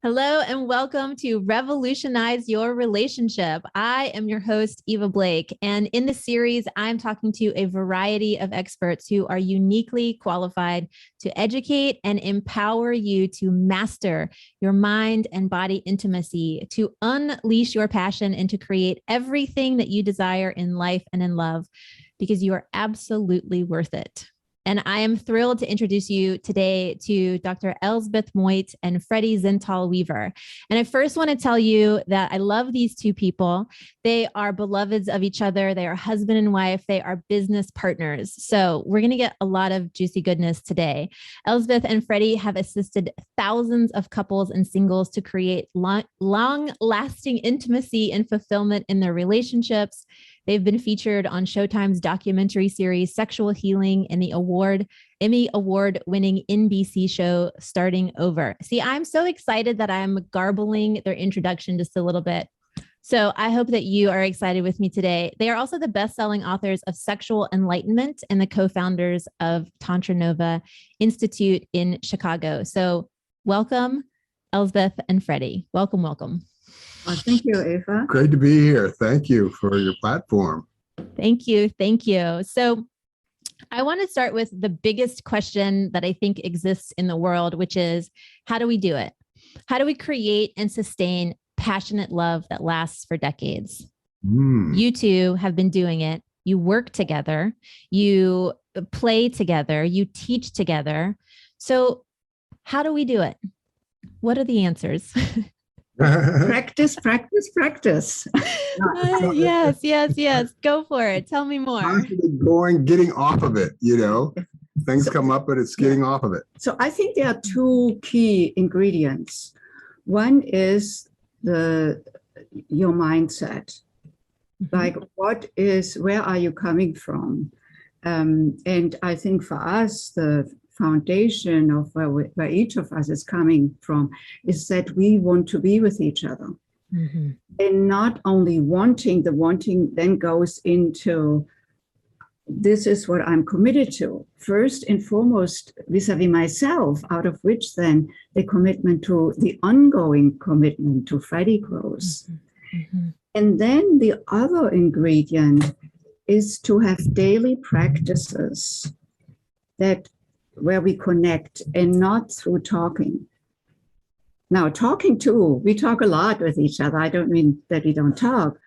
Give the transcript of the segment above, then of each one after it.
Hello and welcome to Revolutionize Your Relationship. I am your host, Eva Blake, and in this series, I'm talking to a variety of experts who are uniquely qualified to educate and empower you to master your mind and body intimacy, to unleash your passion, and to create everything that you desire in life and in love, because you are absolutely worth it. And I am thrilled to introduce you today to Dr. Elsbeth Meuth and Freddy Zental Weaver. And I first want to tell you that I love these two people. They are beloveds of each other. They are husband and wife. They are business partners. So we're going to get a lot of juicy goodness today. Elsbeth and Freddy have assisted thousands of couples and singles to create long-lasting intimacy and fulfillment in their relationships. They've been featured on Showtime's documentary series, Sexual Healing, and the Emmy Award-winning NBC show, Starting Over. See, I'm so excited that I'm garbling their introduction just a little bit. So I hope that you are excited with me today. They are also the best-selling authors of Sexual Enlightenment and the co-founders of TantraNova Institute in Chicago. So welcome, Elsbeth and Freddy. Welcome, welcome. Thank you, Eva. Great to be here. Thank you for your platform. Thank you. Thank you. So I want to start with the biggest question that I think exists in the world, which is, how do we do it? How do we create and sustain passionate love that lasts for decades? You two have been doing it. You work together. You play together. You teach together. So how do we do it? What are the answers? Practice, practice, practice. Yes. Go for it. Tell me more. Getting off of it, things come up, but it's getting off of it. So I think there are two key ingredients. One is your mindset. Like, where are you coming from? And I think for us, the foundation of where each of us is coming from is that we want to be with each other. Mm-hmm. And not only wanting, the wanting then goes into, this is what I'm committed to. First and foremost, vis-a-vis myself, out of which then the ongoing commitment to Freddy grows. Mm-hmm. And then the other ingredient is to have daily practices where we connect and not through talking. Now, talking too, we talk a lot with each other. I don't mean that we don't talk,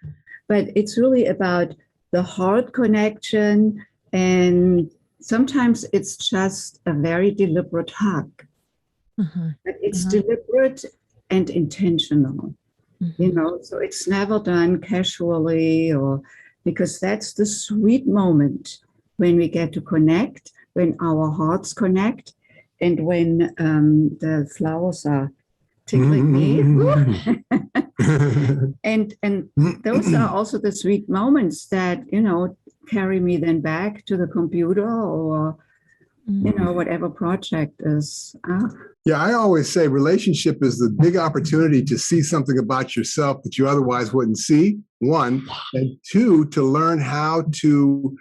but it's really about the heart connection. And sometimes it's just a very deliberate hug. But it's deliberate and intentional, so it's never done casually, or because that's the sweet moment when we get to connect, when our hearts connect, and when the flowers are tickling me. and those are also the sweet moments that, carry me then back to the computer or, whatever project is. Yeah, I always say relationship is the big opportunity to see something about yourself that you otherwise wouldn't see, one, and two, to learn how to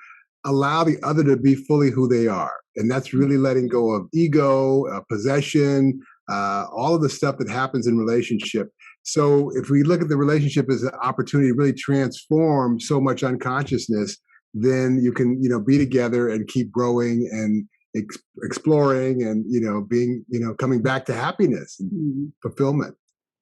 allow the other to be fully who they are. And that's really letting go of ego, possession, all of the stuff that happens in relationship. So if we look at the relationship as an opportunity to really transform so much unconsciousness, then you can, be together and keep growing and exploring and, being, coming back to happiness and fulfillment.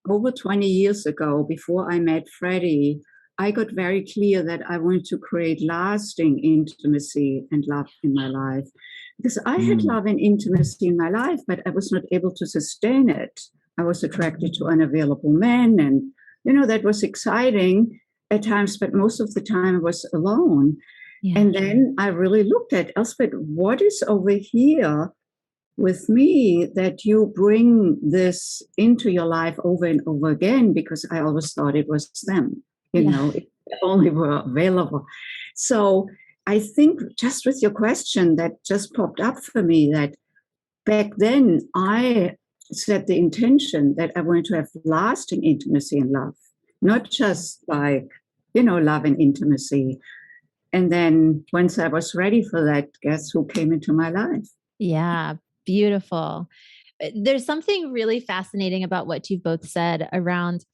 Over 20 years ago, before I met Freddy, I got very clear that I wanted to create lasting intimacy and love in my life. Because I had love and intimacy in my life, but I was not able to sustain it. I was attracted to unavailable men, and, that was exciting at times, but most of the time I was alone. Yeah. And then I really looked at, Elsbeth, what is over here with me that you bring this into your life over and over again? Because I always thought it was them. If they only were available. So I think just with your question that just popped up for me, that back then I set the intention that I wanted to have lasting intimacy and love, not just like, love and intimacy. And then once I was ready for that, guess who came into my life? Yeah, beautiful. there's something really fascinating about what you've both said around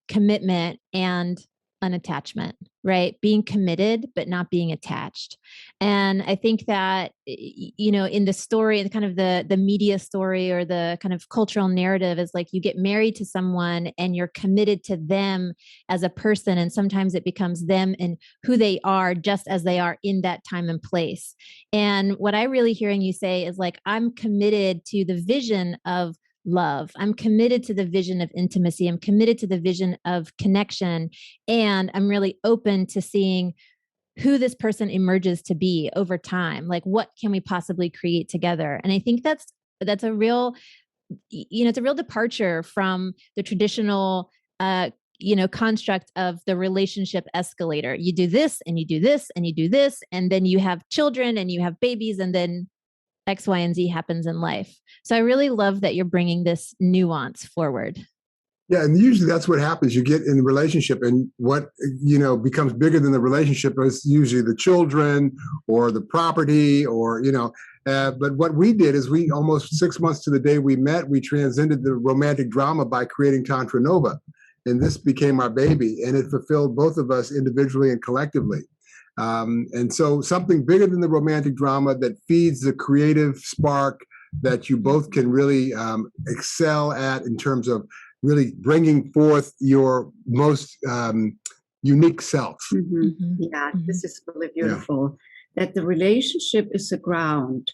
commitment and unattachment, right? Being committed, but not being attached. And I think that, in the story, kind of the media story or the kind of cultural narrative is like you get married to someone and you're committed to them as a person. And sometimes it becomes them and who they are just as they are in that time and place. And what I really hearing you say is like, I'm committed to the vision of love. I'm committed to the vision of intimacy. I'm committed to the vision of connection. And I'm really open to seeing who this person emerges to be over time. Like, what can we possibly create together? And I think that's a real, it's a real departure from the traditional, construct of the relationship escalator. You do this and you do this and you do this, and then you have children and you have babies, and then X, Y, and Z happens in life. So I really love that you're bringing this nuance forward. Yeah, and usually that's what happens. You get in the relationship, and what becomes bigger than the relationship is usually the children or the property, or But what we did is we almost 6 months to the day we met, we transcended the romantic drama by creating Tantra Nova, and this became our baby, and it fulfilled both of us individually and collectively. And so something bigger than the romantic drama that feeds the creative spark that you both can really excel at in terms of really bringing forth your most unique self. Mm-hmm. Yeah, this is really beautiful. Yeah. That the relationship is a ground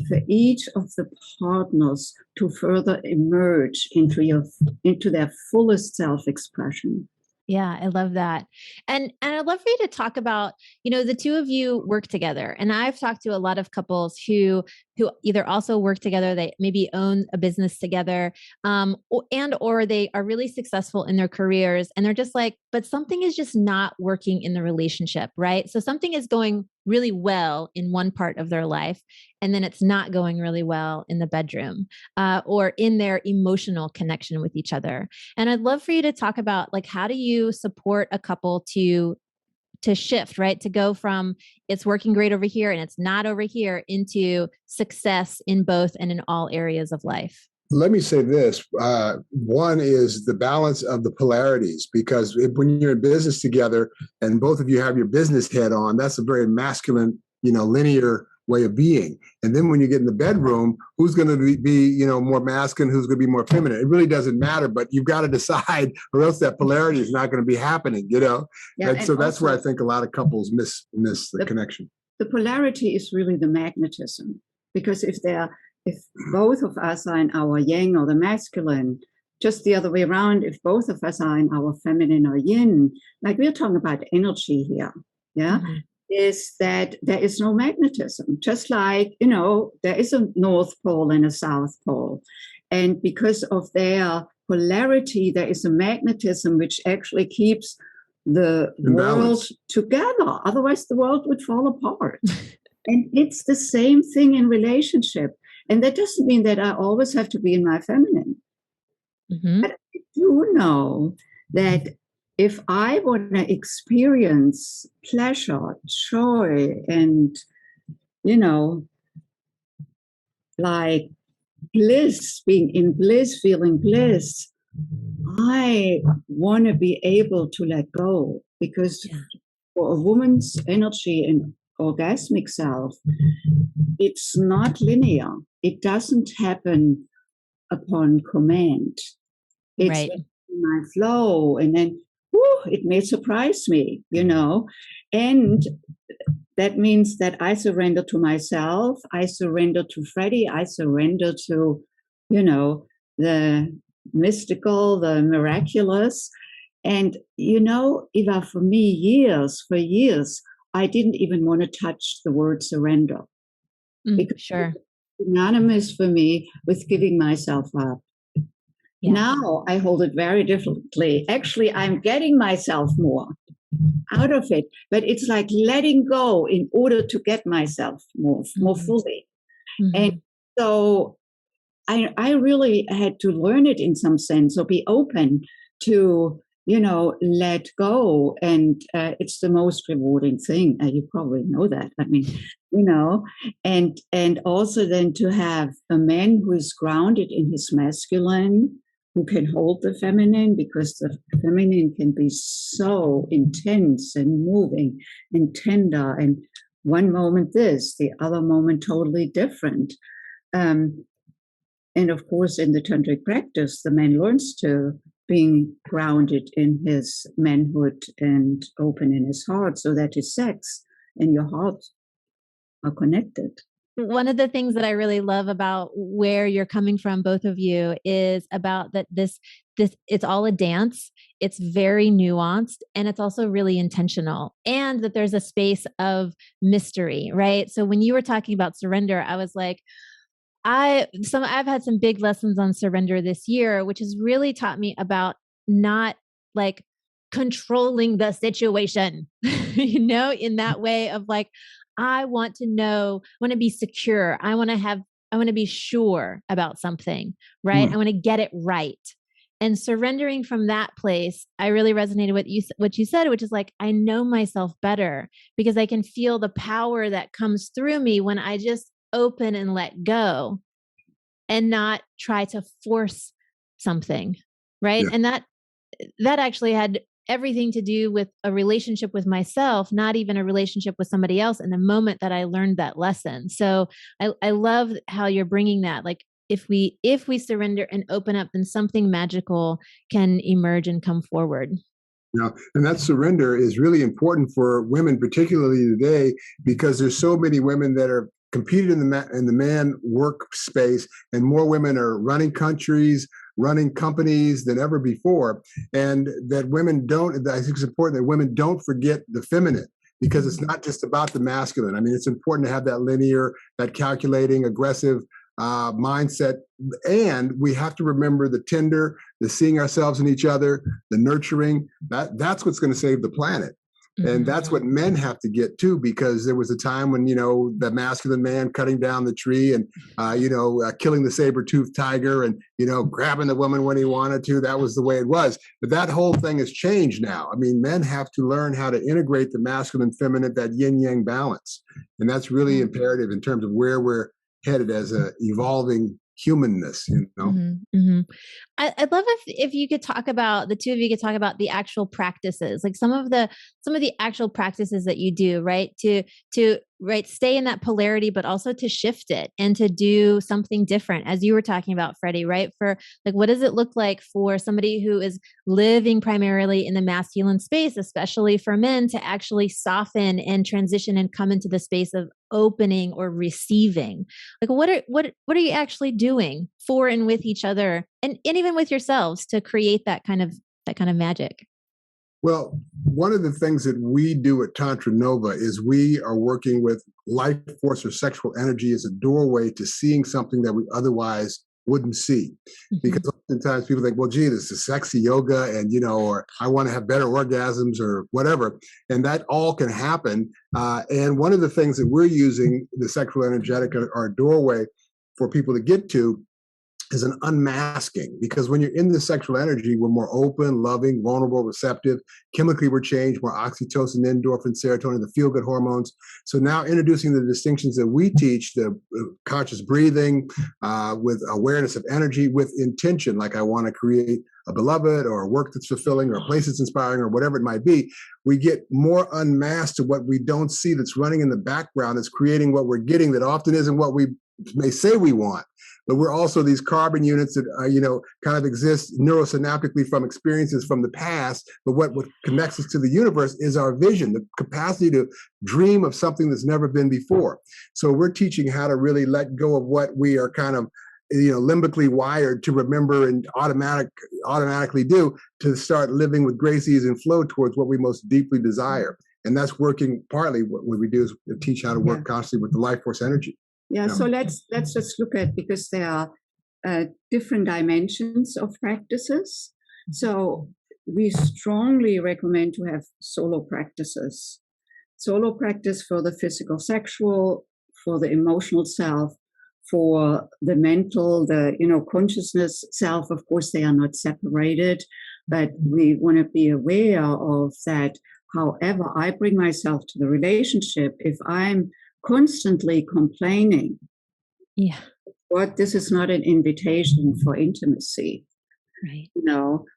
for each of the partners to further emerge into their fullest self-expression. Yeah, I love that. And I'd love for you to talk about, the two of you work together. And I've talked to a lot of couples who either also work together, they maybe own a business together, or they are really successful in their careers. And they're just like, but something is just not working in the relationship, right? So something is going really well in one part of their life, and then it's not going really well in the bedroom or in their emotional connection with each other. And I'd love for you to talk about, like, how do you support a couple to shift, right? To go from it's working great over here and it's not over here into success in both and in all areas of life. Let me say this. One is the balance of the polarities, because when you're in business together and both of you have your business head on, that's a very masculine, linear way of being. And then when you get in the bedroom, who's going to be more masculine, who's going to be more feminine? It really doesn't matter, but you've got to decide, or else that polarity is not going to be happening, Yeah, and so that's where I think a lot of couples miss the connection. The polarity is really the magnetism, because if both of us are in our yang or the masculine, just the other way around, if both of us are in our feminine or yin, like we're talking about energy here, is that there is no magnetism. Just like, there is a North Pole and a South Pole. And because of their polarity, there is a magnetism which actually keeps the world together. Otherwise, the world would fall apart. And it's the same thing in relationship. And that doesn't mean that I always have to be in my feminine. But I do know that if I want to experience pleasure, joy, and, like bliss, being in bliss, feeling bliss, I want to be able to let go, because for a woman's energy and orgasmic self, it's not linear. It doesn't happen upon command. It's in my flow, and then it may surprise me, and that means that I surrender to myself, I surrender to Freddy, I surrender to, the mystical, the miraculous. And, Eva, for me, for years, I didn't even want to touch the word surrender. Because it's synonymous for me with giving myself up. Yeah. Now I hold it very differently. Actually, I'm getting myself more out of it, but it's like letting go in order to get myself more fully. And so I really had to learn it in some sense, or be open to, let go. And it's the most rewarding thing. You probably know that. I mean, and also then to have a man who is grounded in his masculine, who can hold the feminine, because the feminine can be so intense and moving and tender, and one moment this, the other moment totally different. And of course, in the tantric practice, the man learns to being grounded in his manhood and open in his heart, so that his sex and your heart are connected. One of the things that I really love about where you're coming from, both of you, is about that this it's all a dance. It's very nuanced, and it's also really intentional, and that there's a space of mystery, right? So when you were talking about surrender, I was like, I've had some big lessons on surrender this year, which has really taught me about not like controlling the situation, in that way of like, I want to know, I want to be secure. I want to be sure about something, right? I want to get it right. And surrendering from that place, I really resonated with what you said, which is like, I know myself better because I can feel the power that comes through me when I just open and let go and not try to force something, right? Yeah. And that actually had everything to do with a relationship with myself, not even a relationship with somebody else in the moment that I learned that lesson. So I love how you're bringing that. Like if we surrender and open up, then something magical can emerge and come forward. Yeah, and that surrender is really important for women, particularly today, because there's so many women that are competed in the man workspace, and more women are running countries, running companies than ever before. And that women don't, I think it's important that women don't forget the feminine, because it's not just about the masculine. I mean, it's important to have that linear, that calculating, aggressive mindset. And we have to remember the tender, the seeing ourselves in each other, the nurturing. That's what's going to save the planet. And that's what men have to get to, because there was a time when, the masculine man cutting down the tree and, killing the saber-toothed tiger and, grabbing the woman when he wanted to. That was the way it was. But that whole thing has changed now. I mean, men have to learn how to integrate the masculine, feminine, that yin-yang balance. And that's really imperative in terms of where we're headed as a evolving humanness, I'd love if you could talk about, the two of you could talk about the actual practices, like some of the actual practices that you do, right? To stay in that polarity, but also to shift it and to do something different, as you were talking about, Freddy, right? For like, what does it look like for somebody who is living primarily in the masculine space, especially for men, to actually soften and transition and come into the space of opening or receiving? Like, what are you actually doing for and with each other, and even with yourselves, to create that kind of magic? Well, one of the things that we do at Tantra Nova is we are working with life force or sexual energy as a doorway to seeing something that we otherwise wouldn't see. Because oftentimes people think, well, gee, this is sexy yoga and, or I want to have better orgasms or whatever. And that all can happen. And one of the things that we're using, the sexual energetic, our doorway for people to get to, is an unmasking, because when you're in the sexual energy, we're more open, loving, vulnerable, receptive. Chemically, we're changed, more oxytocin, endorphin, serotonin, the feel-good hormones. So now introducing the distinctions that we teach, the conscious breathing with awareness of energy, with intention, like I want to create a beloved or a work that's fulfilling or a place that's inspiring or whatever it might be. We get more unmasked to what we don't see that's running in the background, that's creating what we're getting that often isn't what we may say we want. But we're also these carbon units that, kind of exist neurosynaptically from experiences from the past. But what connects us to the universe is our vision, the capacity to dream of something that's never been before. So we're teaching how to really let go of what we are kind of, limbically wired to remember and automatically do, to start living with grace, ease, and flow towards what we most deeply desire. And that's working partly what we do is teach how to work constantly with the life force energy. Yeah, so let's just look at, because there are different dimensions of practices. So we strongly recommend to have solo practices. Solo practice for the physical, sexual, for the emotional self, for the mental, the consciousness self. Of course, they are not separated. But we want to be aware of that. However, I bring myself to the relationship if I'm constantly complaining. Yeah. This is not an invitation for intimacy. Right.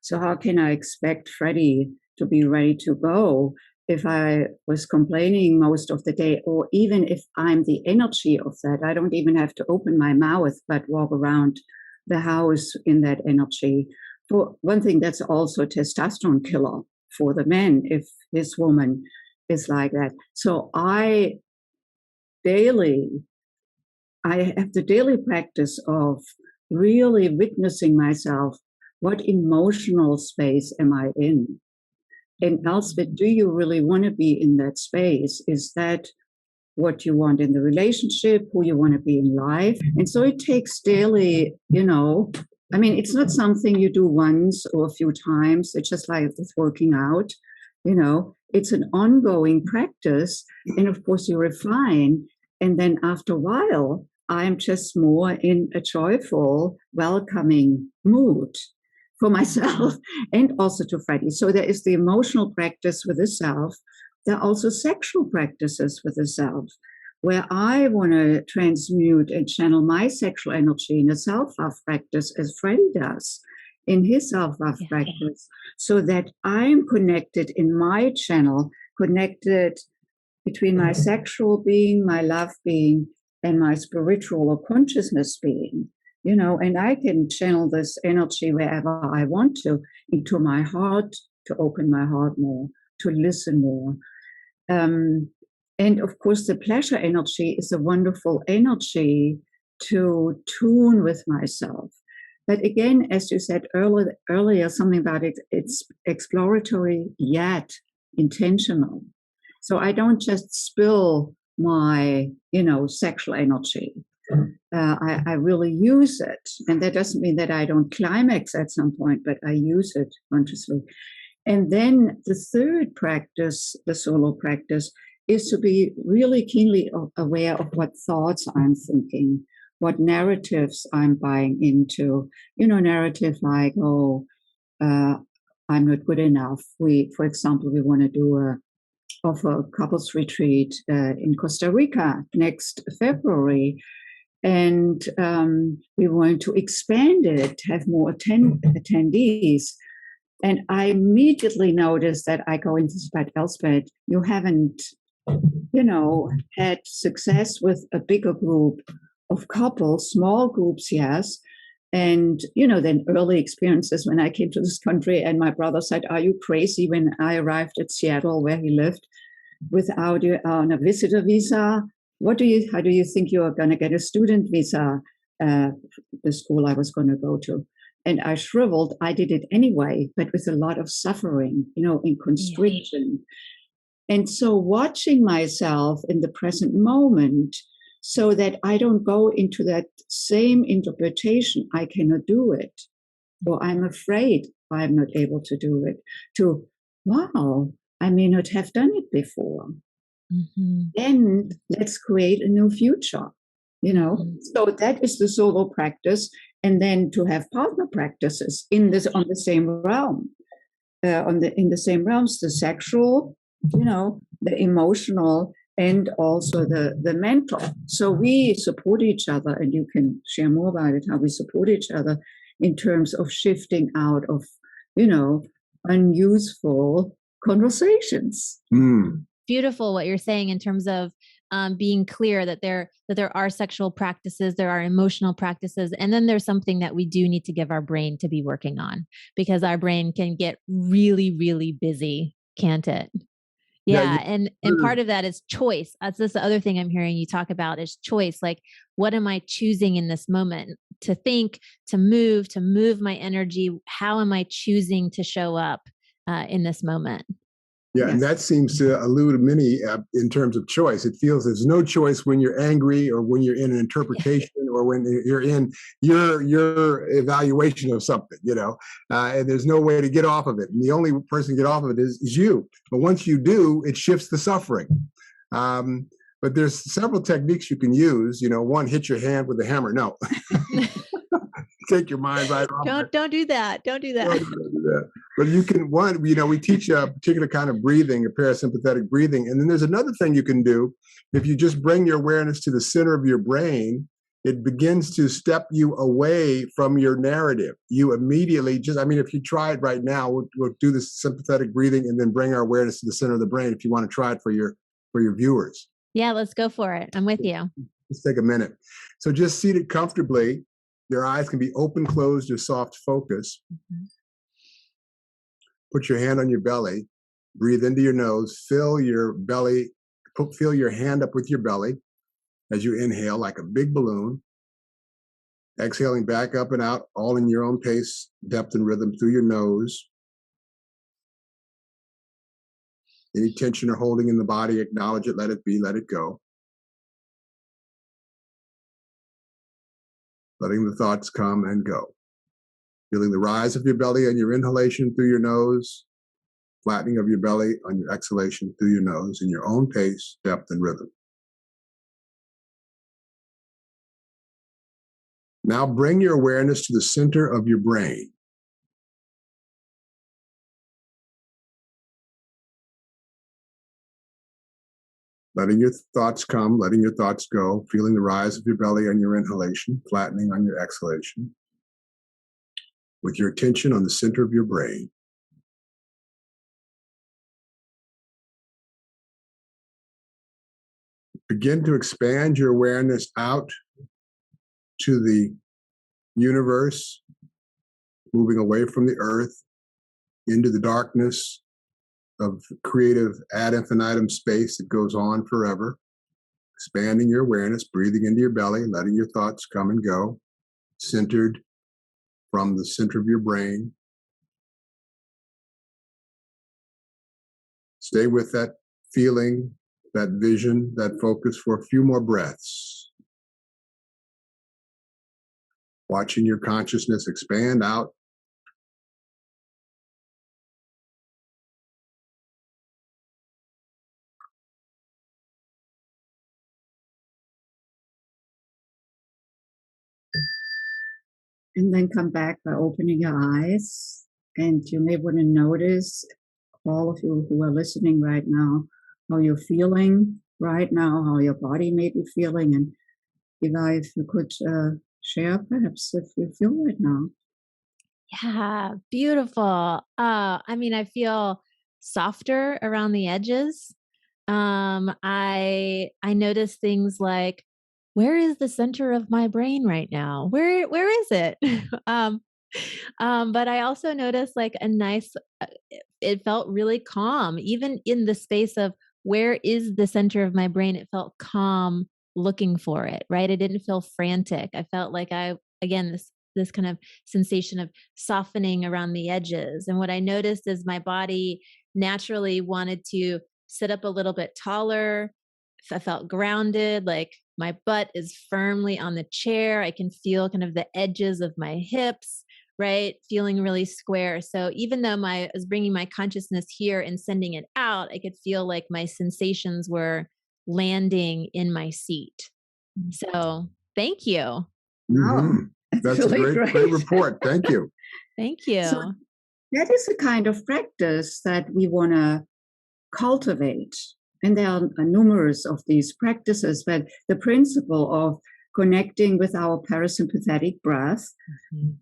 So how can I expect Freddy to be ready to go if I was complaining most of the day, or even if I'm the energy of that? I don't even have to open my mouth, but walk around the house in that energy. For one thing, that's also a testosterone killer for the man if his woman is like that. So I have the daily practice of really witnessing myself. What emotional space am I in? And Elsbeth, do you really want to be in that space? Is that what you want in the relationship, who you want to be in life? And so it takes daily, it's not something you do once or a few times. It's just like with working out, it's an ongoing practice. And of course you refine. And then after a while, I'm just more in a joyful, welcoming mood for myself and also to Freddy. So there is the emotional practice with the self. There are also sexual practices with the self, where I want to transmute and channel my sexual energy in a self-love practice as Freddy does in his self-love practice, so that I'm connected in my channel, connected between my sexual being, my love being, and my spiritual or consciousness being, and I can channel this energy wherever I want to, into my heart, to open my heart more, to listen more. And of course, the pleasure energy is a wonderful energy to tune with myself. But again, as you said earlier, something about it, it's exploratory yet intentional. So I don't just spill my, sexual energy. I really use it. And that doesn't mean that I don't climax at some point, but I use it consciously. And then the third practice, the solo practice, is to be really keenly aware of what thoughts I'm thinking, what narratives I'm buying into. Narrative like, I'm not good enough. For example, we want to do offer a couples retreat in Costa Rica next February. And we want to expand it, have more attendees. And I immediately noticed that I go into but Elsbeth, you haven't, had success with a bigger group of couples, small groups, yes. And, then early experiences when I came to this country and my brother said, are you crazy, when I arrived at Seattle where he lived without a visitor visa? How do you think you are going to get a student visa, the school I was going to go to? And I shriveled. I did it anyway, but with a lot of suffering, in constriction. Yeah. And so watching myself in the present moment so that I don't go into that same interpretation, I cannot do it, or I'm afraid I'm not able to do it, to, wow, I may not have done it before. Mm-hmm. Then let's create a new future, Mm-hmm. So that is the solo practice. And then to have partner practices on the same realm, in the same realms, the sexual, the emotional, and also the mental. So we support each other, and you can share more about it, how we support each other in terms of shifting out of, unuseful conversations. Mm. Beautiful what you're saying in terms of being clear that there are sexual practices, there are emotional practices, and then there's something that we do need to give our brain to be working on, because our brain can get really, really busy, can't it? Yeah. And part of that is choice. That's the other thing I'm hearing you talk about is choice. Like, what am I choosing in this moment to think, to move my energy? How am I choosing to show up in this moment? Yeah, yes. And that seems to elude many in terms of choice. It feels there's no choice when you're angry, or when you're in an interpretation, or when you're in your evaluation of something, and there's no way to get off of it. And the only person to get off of it is you. But once you do, it shifts the suffering. But there's several techniques you can use. One, hit your hand with a hammer. No. take your mind right off. Don't do that. Don't do that. Don't do that. But you can, we teach a particular kind of breathing, a parasympathetic breathing. And then there's another thing you can do. If you just bring your awareness to the center of your brain, it begins to step you away from your narrative. You immediately if you try it right now, we'll do this sympathetic breathing and then bring our awareness to the center of the brain if you want to try it for your viewers. Yeah, let's go for it. I'm with you. Let's take a minute. So just seated comfortably, your eyes can be open, closed, or soft focus. Mm-hmm. Put your hand on your belly, breathe into your nose, fill your hand up with your belly as you inhale like a big balloon, exhaling back up and out, all in your own pace, depth and rhythm through your nose. Any tension or holding in the body, acknowledge it, let it be, let it go. Letting the thoughts come and go. Feeling the rise of your belly on your inhalation through your nose, flattening of your belly on your exhalation through your nose in your own pace, depth, and rhythm. Now bring your awareness to the center of your brain. Letting your thoughts come, letting your thoughts go, feeling the rise of your belly on your inhalation, flattening on your exhalation, with your attention on the center of your brain. Begin to expand your awareness out to the universe, moving away from the earth into the darkness of creative ad infinitum space that goes on forever. Expanding your awareness, breathing into your belly, letting your thoughts come and go, centered from the center of your brain. Stay with that feeling, that vision, that focus for a few more breaths. Watching your consciousness expand out. And then come back by opening your eyes. And you may want to notice, all of you who are listening right now, how you're feeling right now, how your body may be feeling. And Eva, if you could share perhaps if you feel right now. Yeah, beautiful. I feel softer around the edges. I notice things like, where is the center of my brain right now? Where is it? But I also noticed like a nice, it felt really calm, even in the space of where is the center of my brain. It felt calm looking for it, right? I didn't feel frantic. I felt like this kind of sensation of softening around the edges. And what I noticed is my body naturally wanted to sit up a little bit taller. I felt grounded, like my butt is firmly on the chair. I can feel kind of the edges of my hips, right? Feeling really square. So even though I was bringing my consciousness here and sending it out, I could feel like my sensations were landing in my seat. So thank you. Mm-hmm. That's really a great report. Thank you. Thank you. So that is a kind of practice that we want to cultivate. And there are numerous of these practices, but the principle of connecting with our parasympathetic breath, mm-hmm.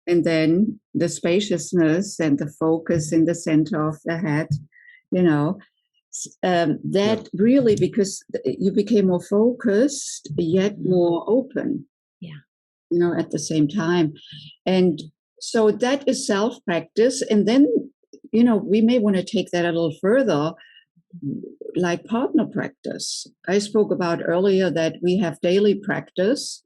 and then the spaciousness and the focus in the center of the head, that really, because you became more focused, yet more open. Yeah. At the same time. And so that is self-practice. And then, we may want to take that a little further, like partner practice. I spoke about earlier that we have daily practice,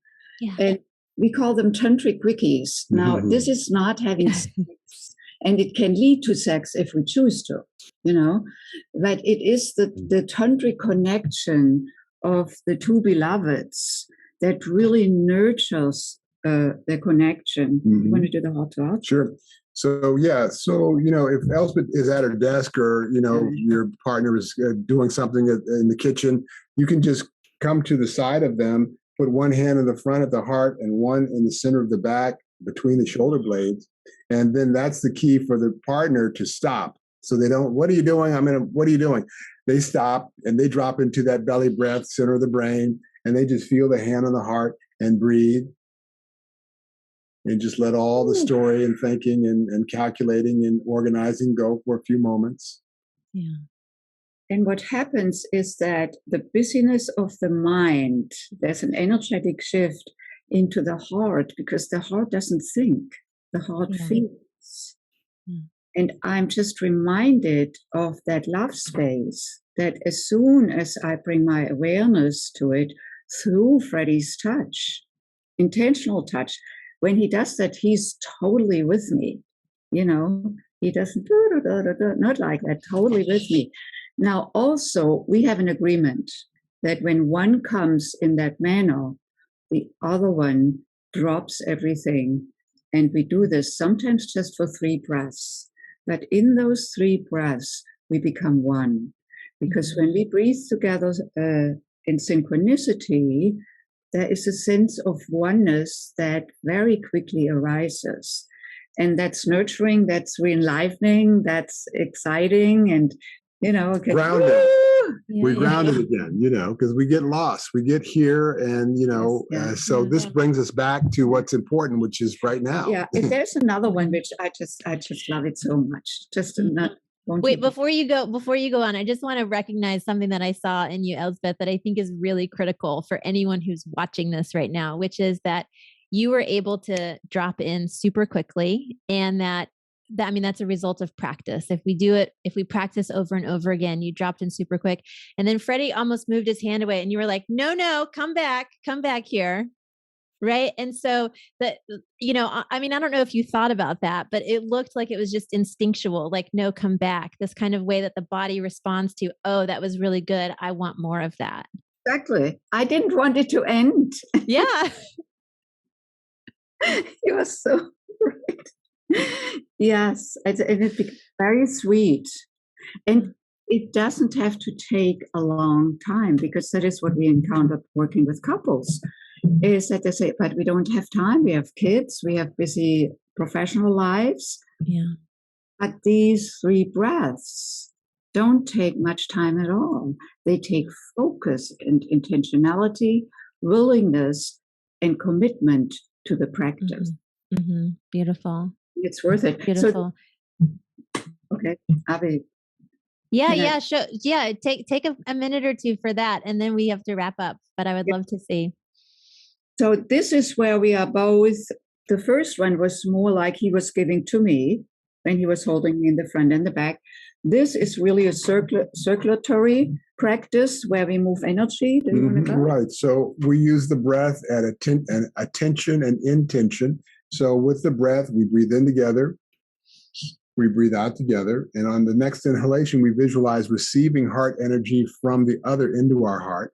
and we call them tantric quickies. Now, this is not having sex, and it can lead to sex if we choose to, but it is the tantric connection of the two beloveds that really nurtures the connection. Mm-hmm. You want to do the heart-to-heart? Sure. So, if Elsbeth is at her desk or, your partner is doing something in the kitchen, you can just come to the side of them, put one hand in the front of the heart and one in the center of the back, between the shoulder blades. And then that's the key for the partner to stop. So they don't, what are you doing? What are you doing? They stop and they drop into that belly breath, center of the brain, and they just feel the hand on the heart and breathe. And just let all the story and thinking and calculating and organizing go for a few moments. Yeah. And what happens is that the busyness of the mind, there's an energetic shift into the heart, because the heart doesn't think, the heart feels. Yeah. And I'm just reminded of that love space, that as soon as I bring my awareness to it through Freddy's touch, intentional touch, when he does that, he's totally with me. You know, he doesn't, not like that, totally with me. Now, also, we have an agreement that when one comes in that manner, the other one drops everything. And we do this sometimes just for 3 breaths. But in those 3 breaths, we become one. Because when we breathe together in synchronicity, there is a sense of oneness that very quickly arises. And that's nurturing, that's re-enlivening, that's exciting, and, you know, okay. Grounded. We're grounded again, you know, because we get lost. We get here and, you know, so this brings us back to what's important, which is right now. Yeah, if there's another one, which I just love it so much. Just not. Wait, before you go on, I just want to recognize something that I saw in you, Elsbeth, that I think is really critical for anyone who's watching this right now, which is that you were able to drop in super quickly, and that's a result of practice. If we practice over and over again, you dropped in super quick. And then Freddy almost moved his hand away and you were like, no, come back here. Right. And so that, you know, I mean, I don't know if you thought about that, but it looked like it was just instinctual, like, no, come back. This kind of way that the body responds to, oh, that was really good. I want more of that. Exactly. I didn't want it to end. Yeah. It was so right. Yes. And it became very sweet. And it doesn't have to take a long time, because that is what we encounter working with couples, is that they say, but we don't have time. We have kids. We have busy professional lives. Yeah. But these 3 breaths don't take much time at all. They take focus and intentionality, willingness, and commitment to the practice. Mm-hmm. Mm-hmm. Beautiful. It's worth it. Beautiful. So, okay, Abby. Yeah. Take a minute or two for that, and then we have to wrap up. But I would love to see. So this is where we are both. The first one was more like he was giving to me when he was holding me in the front and the back. This is really a circulatory practice where we move energy. Do you want to go? Right. So we use the breath at attention and intention. So with the breath, we breathe in together. We breathe out together. And on the next inhalation, we visualize receiving heart energy from the other into our heart.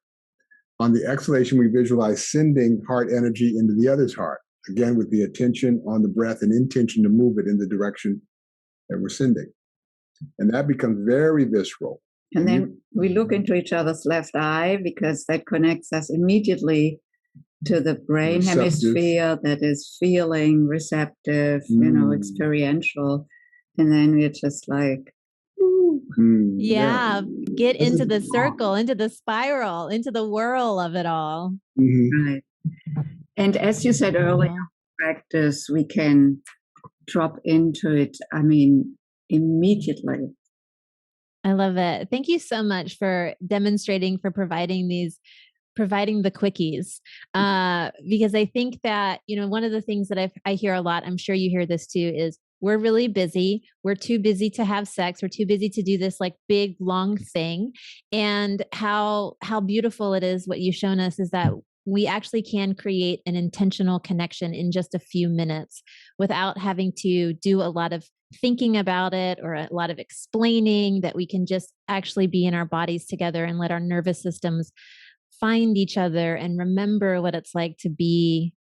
On the exhalation, we visualize sending heart energy into the other's heart, again, with the attention on the breath and intention to move it in the direction that we're sending. And that becomes very visceral. And then we look into each other's left eye, because that connects us immediately to the brain hemisphere that is feeling, receptive, you know, experiential. And then we're just like, get into the circle, into the spiral, into the whirl of it all. Mm-hmm. Right. And as you said earlier, practice, we can drop into it, I mean, immediately. I love it. Thank you so much for demonstrating, for providing the quickies. Because I think that, you know, one of the things that I hear a lot, I'm sure you hear this too, is we're really busy. We're too busy to have sex. We're too busy to do this like big, long thing. And how beautiful it is. What you've shown us is that we actually can create an intentional connection in just a few minutes without having to do a lot of thinking about it or a lot of explaining, that we can just actually be in our bodies together and let our nervous systems find each other and remember what it's like to be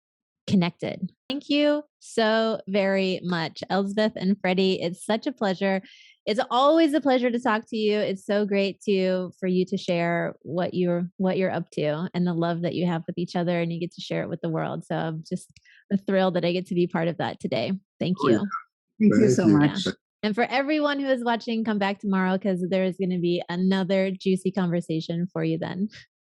connected. Thank you so very much, Elsbeth and Freddy. It's such a pleasure. It's always a pleasure to talk to you. It's so great for you to share what you're up to and the love that you have with each other, and you get to share it with the world. So a thrill that I get to be part of that today. Thank Oh, you. yeah. Thank you Thank so you. much. And for everyone who is watching, come back tomorrow because there is going to be another juicy conversation for you then.